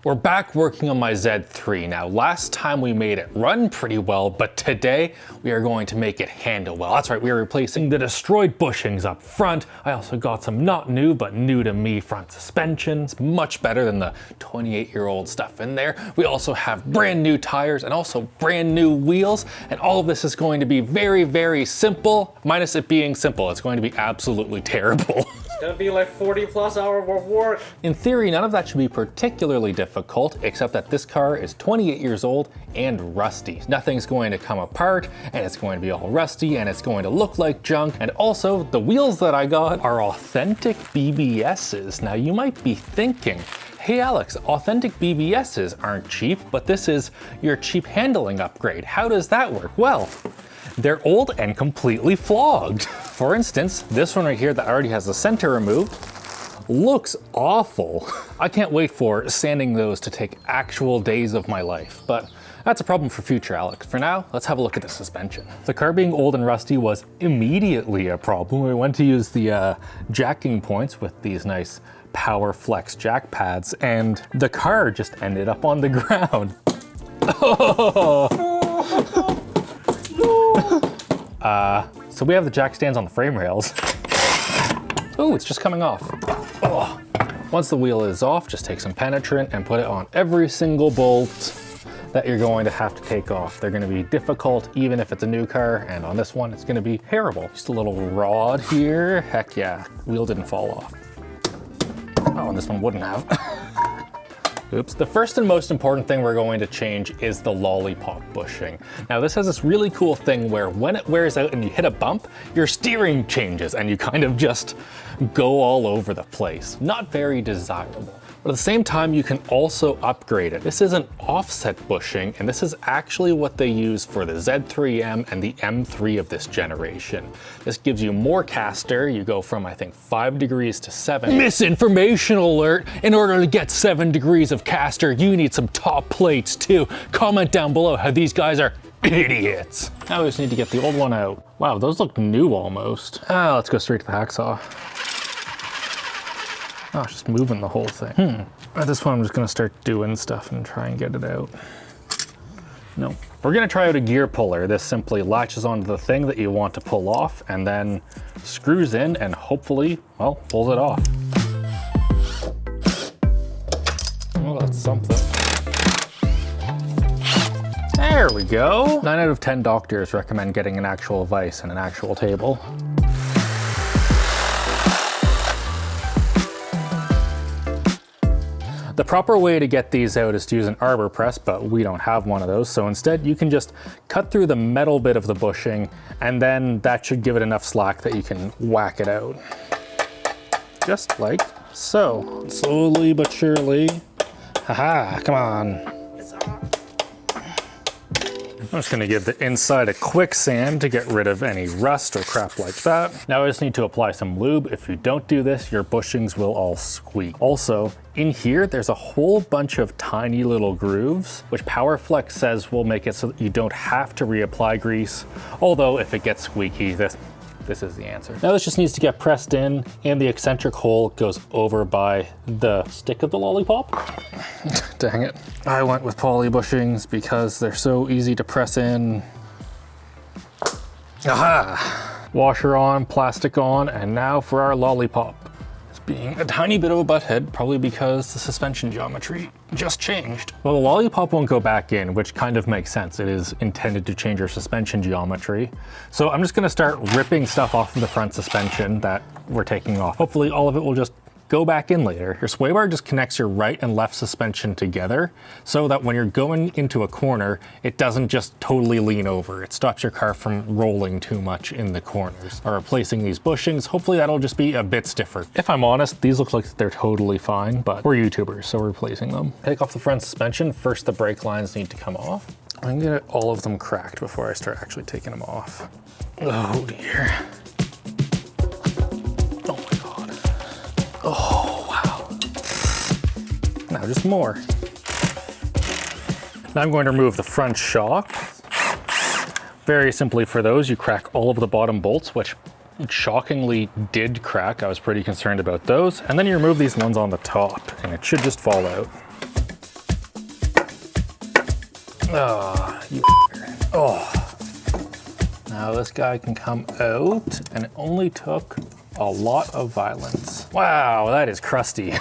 We're back working on my Z3. Now, last time we made it run pretty well, but today we are going to make it handle well. That's right, we are replacing the destroyed bushings up front. I also got some not new, but new to me front suspensions, much better than the 28-year-old stuff in there. We also have brand new tires and also brand new wheels, and all of this is going to be very, very simple, minus it being simple. It's going to be absolutely terrible. It's gonna be like 40+ hours of work. In theory, none of that should be particularly difficult, except that this car is 28 years old and rusty. Nothing's going to come apart, and it's going to be all rusty, and it's going to look like junk. And also, the wheels that I got are authentic BBSs. Now, you might be thinking, hey Alex, authentic BBSs aren't cheap, but this is your cheap handling upgrade. How does that work? Well, they're old and completely flogged. For instance, this one right here that already has the center removed looks awful. I can't wait for sanding those to take actual days of my life, but that's a problem for future, Alex. For now, let's have a look at the suspension. The car being old and rusty was immediately a problem. We went to use the jacking points with these nice Power Flex jack pads, and the car just ended up on the ground. So we have the jack stands on the frame rails. Oh, it's just coming off. Oh. Once the wheel is off, just take some penetrant and put it on every single bolt that you're going to have to take off. They're gonna be difficult even if it's a new car, and on this one, it's gonna be terrible. Just a little rod here. Heck yeah, wheel didn't fall off. Oh, and this one wouldn't have. Oops. The first and most important thing we're going to change is the lollipop bushing. Now this has this really cool thing where when it wears out and you hit a bump, your steering changes and you kind of just go all over the place. Not very desirable. But at the same time, you can also upgrade it. This is an offset bushing, and this is actually what they use for the Z3M and the M3 of this generation. This gives you more caster. You go from, I think, 5 degrees to 7. Misinformation alert! In order to get 7 degrees of caster, you need some top plates too. Comment down below how these guys are idiots. Now we just need to get the old one out. Wow, those look new almost. Let's go straight to the hacksaw. Oh, it's just moving the whole thing. At this point, I'm just gonna start doing stuff and try and get it out. No. We're gonna try out a gear puller. This simply latches onto the thing that you want to pull off and then screws in and hopefully, well, pulls it off. Oh, that's something. There we go. 9 out of 10 doctors recommend getting an actual vise and an actual table. The proper way to get these out is to use an arbor press, but we don't have one of those. So instead you can just cut through the metal bit of the bushing, and then that should give it enough slack that you can whack it out. Just like so. Slowly but surely. Haha, come on. I'm just gonna give the inside a quick sand to get rid of any rust or crap like that. Now I just need to apply some lube. If you don't do this, your bushings will all squeak. Also, in here, there's a whole bunch of tiny little grooves, which PowerFlex says will make it so that you don't have to reapply grease. Although if it gets squeaky, this is the answer. Now this just needs to get pressed in, and the eccentric hole goes over by the stick of the lollipop. Dang it. I went with poly bushings because they're so easy to press in. Aha! Washer on, plastic on, and now for our lollipop. It's being a tiny bit of a butthead, probably because the suspension geometry just changed. Well, the lollipop won't go back in, which kind of makes sense. It is intended to change your suspension geometry. So I'm just gonna start ripping stuff off of the front suspension that we're taking off. Hopefully all of it will just go back in later. Your sway bar just connects your right and left suspension together so that when you're going into a corner, it doesn't just totally lean over. It stops your car from rolling too much in the corners. Or replacing these bushings, hopefully that'll just be a bit stiffer. If I'm honest, these look like they're totally fine, but we're YouTubers, so we're replacing them. Take off the front suspension. First, the brake lines need to come off. I'm gonna get all of them cracked before I start actually taking them off. Oh dear. Oh, wow. Now just more. Now I'm going to remove the front shock. Very simply for those, you crack all of the bottom bolts, which shockingly did crack. I was pretty concerned about those. And then you remove these ones on the top, and it should just fall out. Oh, you oh. Now this guy can come out, and it only took a lot of violence. Wow, that is crusty.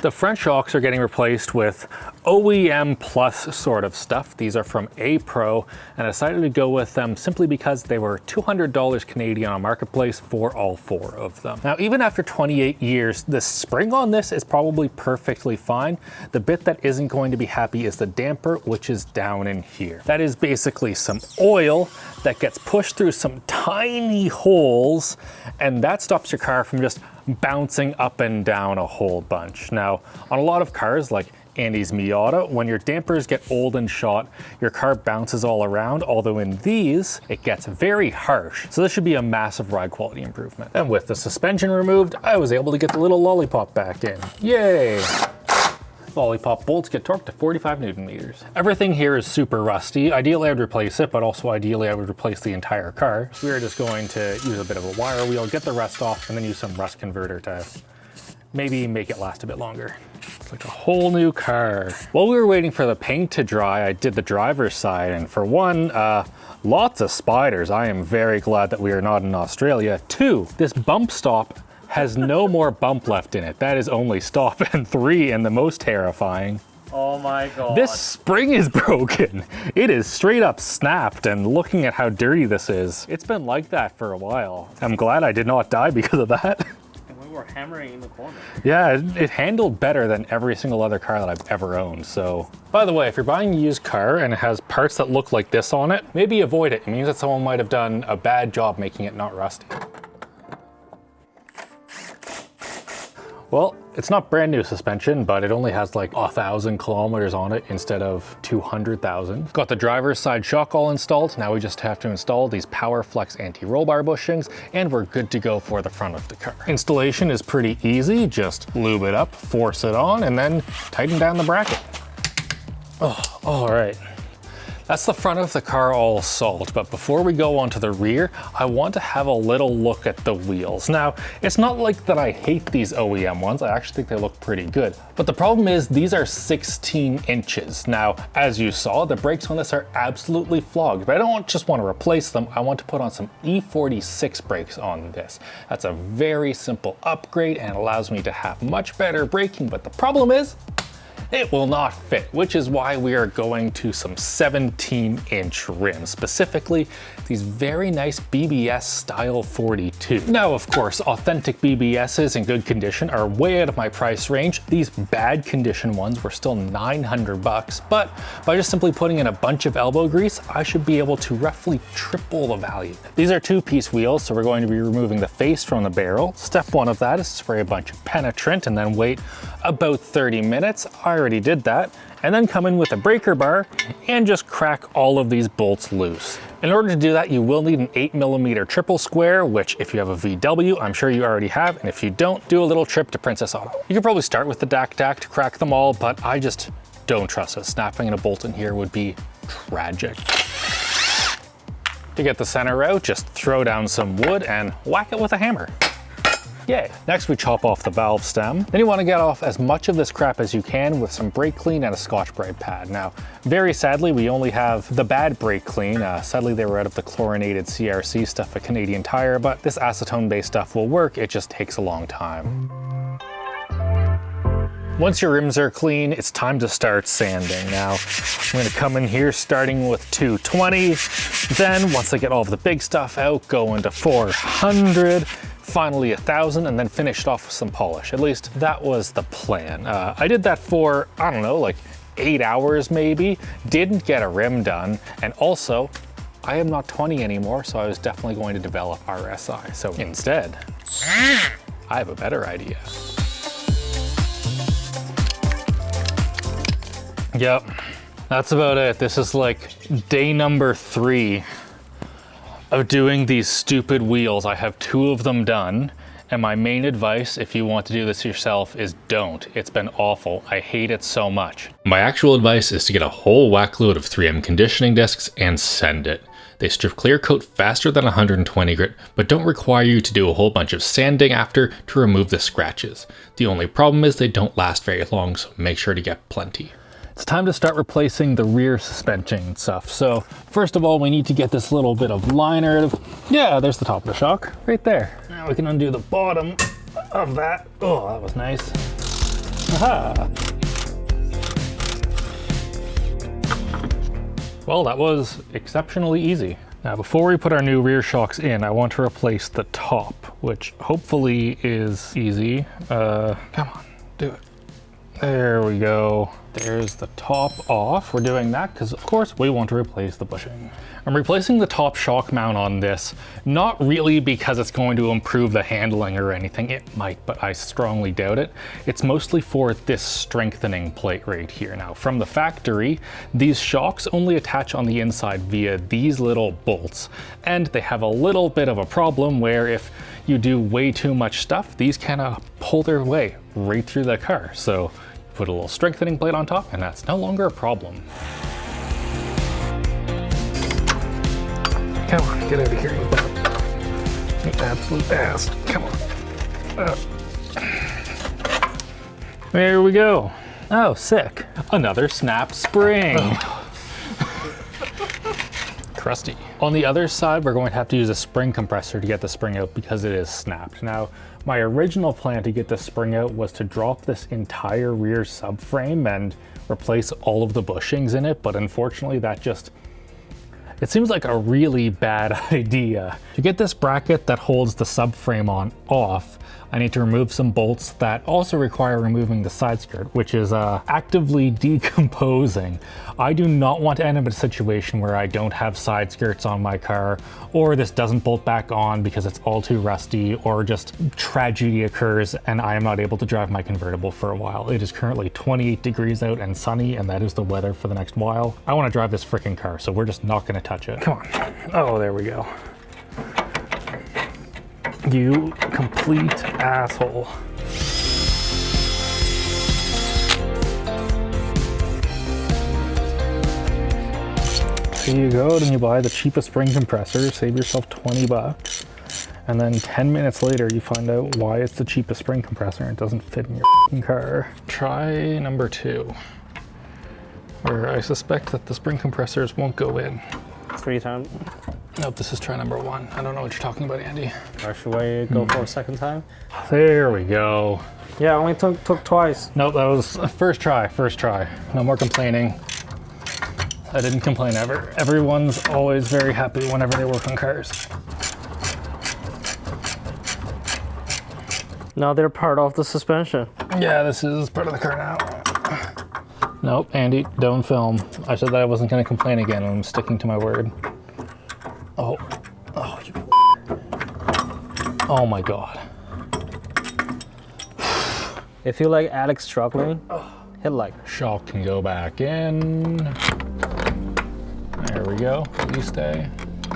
The front shocks are getting replaced with OEM plus sort of stuff. These are from A Pro, and I decided to go with them simply because they were $200 Canadian on Marketplace for all 4 of them. Now, even after 28 years, the spring on this is probably perfectly fine. The bit that isn't going to be happy is the damper, which is down in here. That is basically some oil that gets pushed through some tiny holes, and that stops your car from just bouncing up and down a whole bunch. Now, on a lot of cars like Andy's Miata, when your dampers get old and shot, your car bounces all around, although in these, it gets very harsh. So this should be a massive ride quality improvement. And with the suspension removed, I was able to get the little lollipop back in. Yay! Lollipop bolts get torqued to 45 Newton meters. Everything here is super rusty. Ideally, I would replace it, but also ideally, I would replace the entire car. So we are just going to use a bit of a wire wheel, get the rust off, and then use some rust converter to maybe make it last a bit longer. It's like a whole new car. While we were waiting for the paint to dry, I did the driver's side, and for one, lots of spiders. I am very glad that we are not in Australia. 2, this bump stop has no more bump left in it. That is only stop. And 3, and the most terrifying, Oh my god. this spring is broken. It is straight up snapped, and looking at how dirty this is, it's been like that for a while. I'm glad I did not die because of that. And we were hammering in the corner. Yeah, it handled better than every single other car that I've ever owned, so. By the way, if you're buying a used car and it has parts that look like this on it, maybe avoid it. It means that someone might have done a bad job making it not rusty. Well, it's not brand new suspension, but it only has like 1,000 kilometers on it instead of 200,000. Got the driver's side shock all installed. Now we just have to install these PowerFlex anti-roll bar bushings, and we're good to go for the front of the car. Installation is pretty easy. Just lube it up, force it on, and then tighten down the bracket. Oh, all right. That's the front of the car all solved, but before we go on to the rear, I want to have a little look at the wheels. Now, it's not like that I hate these OEM ones, I actually think they look pretty good. But the problem is these are 16 inches. Now, as you saw, the brakes on this are absolutely flogged, but I don't just want to replace them, I want to put on some E46 brakes on this. That's a very simple upgrade and allows me to have much better braking, but the problem is, it will not fit, which is why we are going to some 17-inch rims, specifically these very nice BBS style 42. Now, of course, authentic BBSs in good condition are way out of my price range. These bad condition ones were still $900, but by just simply putting in a bunch of elbow grease, I should be able to roughly triple the value. These are 2-piece wheels, so we're going to be removing the face from the barrel. Step 1 of that is to spray a bunch of penetrant and then wait about 30 minutes. I already did that. And then come in with a breaker bar and just crack all of these bolts loose. In order to do that, you will need an 8mm triple square, which if you have a VW, I'm sure you already have. And if you don't, do a little trip to Princess Auto. You could probably start with the DAC to crack them all, but I just don't trust it. Snapping in a bolt in here would be tragic. To get the center out, just throw down some wood and whack it with a hammer. Yay. Next, we chop off the valve stem. Then you want to get off as much of this crap as you can with some brake clean and a Scotch-Brite pad. Now, very sadly, we only have the bad brake clean. Sadly, they were out of the chlorinated CRC stuff at Canadian Tire, but this acetone-based stuff will work. It just takes a long time. Once your rims are clean, it's time to start sanding. Now, I'm going to come in here starting with 220. Then, once I get all of the big stuff out, go into 400. Finally 1,000, and then finished off with some polish. At least that was the plan. I did that for, I don't know, like 8 hours maybe. Didn't get a rim done, and also, I am not 20 anymore, so I was definitely going to develop RSI. So instead, I have a better idea. Yep, that's about it. This is like day number 3 of doing these stupid wheels. I have 2 of them done, and my main advice, if you want to do this yourself, is don't. It's been awful. I hate it so much. My actual advice is to get a whole whack load of 3M conditioning discs and send it. They strip clear coat faster than 120 grit, but don't require you to do a whole bunch of sanding after to remove the scratches. The only problem is they don't last very long, so make sure to get plenty. It's time to start replacing the rear suspension stuff. So first of all, we need to get this little bit of liner. Yeah, there's the top of the shock right there. Now we can undo the bottom of that. Oh, that was nice. Aha. Well, that was exceptionally easy. Now, before we put our new rear shocks in, I want to replace the top, which hopefully is easy. Come on, do it. There we go. There's the top off. We're doing that because, of course, we want to replace the bushing. I'm replacing the top shock mount on this, not really because it's going to improve the handling or anything. It might, but I strongly doubt it. It's mostly for this strengthening plate right here. Now, from the factory, these shocks only attach on the inside via these little bolts, and they have a little bit of a problem where if you do way too much stuff, these kind of pull their way right through the car. So put a little strengthening plate on top, and that's no longer a problem. Come on, get out of here, you butt. You absolute ass. Come on. There we go. Oh, sick. Another snap spring. Crusty. On the other side, we're going to have to use a spring compressor to get the spring out because it is snapped. Now, my original plan to get this spring out was to drop this entire rear subframe and replace all of the bushings in it, but unfortunately it seems like a really bad idea. To get this bracket that holds the subframe on off, I need to remove some bolts that also require removing the side skirt, which is actively decomposing. I do not want to end up in a situation where I don't have side skirts on my car, or this doesn't bolt back on because it's all too rusty, or just tragedy occurs and I am not able to drive my convertible for a while. It is currently 28 degrees out and sunny, and that is the weather for the next while. I want to drive this freaking car, so we're just not going to touch it. Come on. Oh, there we go. You complete asshole. There you go, then you buy the cheapest spring compressor, save yourself 20 bucks, and then 10 minutes later you find out why it's the cheapest spring compressor and it doesn't fit in your f***ing car. Try number 2, where I suspect that the spring compressors won't go in. 3 times. Nope, this is try number 1. I don't know what you're talking about, Andy. Or should we go for a second time? There we go. Yeah, only took twice. Nope, that was first try. No more complaining. I didn't complain ever. Everyone's always very happy whenever they work on cars. Now they're part of the suspension. Yeah, this is part of the car now. Nope, Andy, don't film. I said that I wasn't gonna complain again, and I'm sticking to my word. Oh, you. Oh my God. If you like Alex struggling, hit like. Shock can go back in. There we go. Will you stay?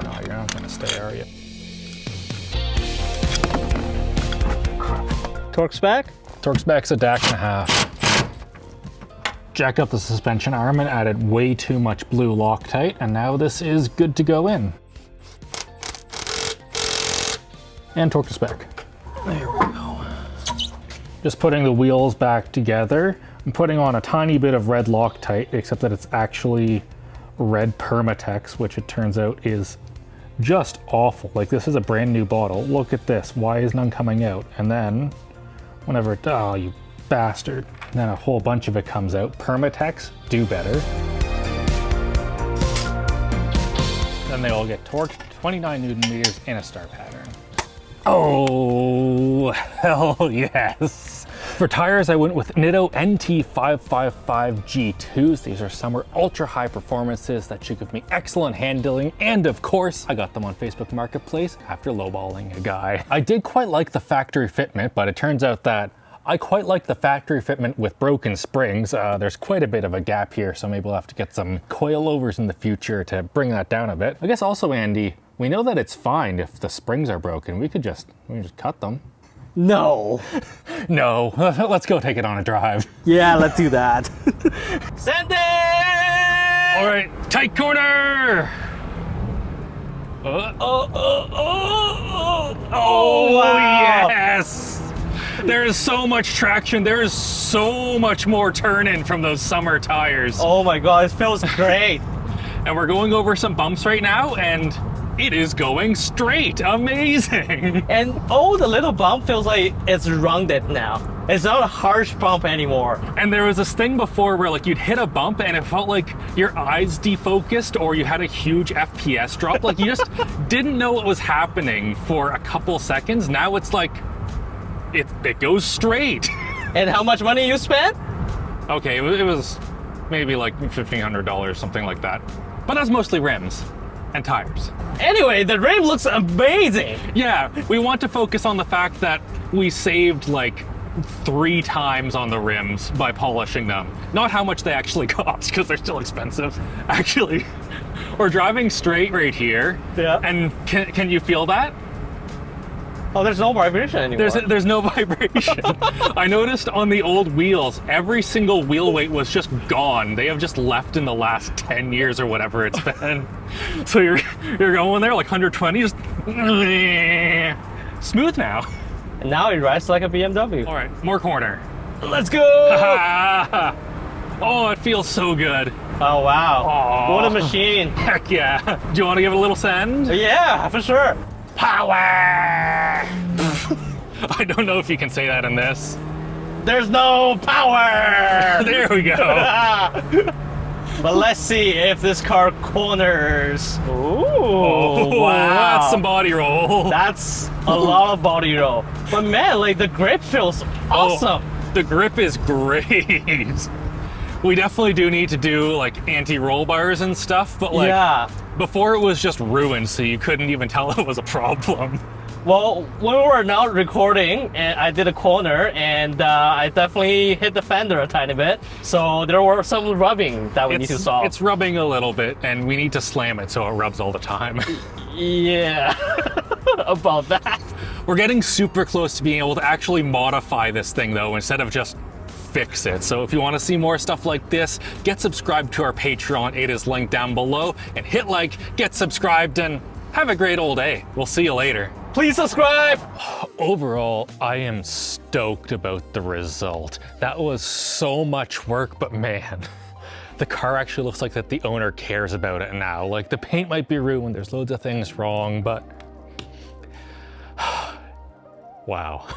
No, you're not gonna stay, are you? Torque's back? Torque's back's a DAC and a half. Jacked up the suspension arm and added way too much blue Loctite, and now this is good to go in. And torque is back. There we go. Just putting the wheels back together. I'm putting on a tiny bit of red Loctite, except that it's actually red Permatex, which it turns out is just awful. Like, this is a brand new bottle. Look at this. Why is none coming out? And then whenever it, oh, you bastard. And then a whole bunch of it comes out. Permatex, do better. Then they all get torqued, 29 Newton meters in a star pattern. Oh, hell yes. For tires, I went with Nitto NT555 G2s. These are summer ultra high performances that should give me excellent handling. And of course, I got them on Facebook Marketplace after lowballing a guy. I did quite like the factory fitment, but it turns out that I quite like the factory fitment with broken springs. There's quite a bit of a gap here, so maybe we'll have to get some coilovers in the future to bring that down a bit. I guess also, Andy, we know that it's fine if the springs are broken. We can just cut them. No. No, let's go take it on a drive. Yeah, let's do that. Send it! All right, tight corner. Oh, wow. Yes. There is so much traction. There is so much more turn-in from those summer tires. Oh my God, it feels great. And we're going over some bumps right now, and it is going straight. Amazing. And all the little bump feels like it's rounded now. It's not a harsh bump anymore. And there was this thing before where like you'd hit a bump and it felt like your eyes defocused or you had a huge FPS drop. Like you just didn't know what was happening for a couple seconds. Now it's like, it goes straight. And how much money you spent? Okay, it was maybe like $1,500, something like that. But that's mostly rims and tires. Anyway, the rim looks amazing. Yeah, we want to focus on the fact that we saved like 3 times on the rims by polishing them. Not how much they actually cost, because they're still expensive. Actually, we're driving straight right here. Yeah. And can you feel that? Oh, there's no vibration anymore. There's no vibration. I noticed on the old wheels, every single wheel weight was just gone. They have just left in the last 10 years or whatever it's been. So you're going there like 120, just smooth now. And now it rides like a BMW. All right, more corner. Let's go! Oh, it feels so good. Oh, wow. Aw. What a machine. Heck yeah. Do you want to give it a little send? Yeah, for sure. Power! I don't know if you can say that in this. There's no power! There we go. But let's see if this car corners. Ooh, Oh, wow. that's some body roll. That's a lot of body roll. But man, like the grip feels awesome. Oh, the grip is great. We definitely do need to do like anti-roll bars and stuff, but like yeah. before it was just ruined, so you couldn't even tell it was a problem. Well, when we were not recording, and I did a corner, and I definitely hit the fender a tiny bit. So there were some rubbing that we need to solve. It's rubbing a little bit, and we need to slam it so it rubs all the time. Yeah, about that. We're getting super close to being able to actually modify this thing though, instead of just fix it. So if you want to see more stuff like this, get subscribed to our Patreon. It is linked down below. And hit like, get subscribed, and have a great old day. We'll see you later. Please subscribe. Overall, I am stoked about the result. That was so much work, but man, the car actually looks like that the owner cares about it now. Like the paint might be ruined, there's loads of things wrong, but wow.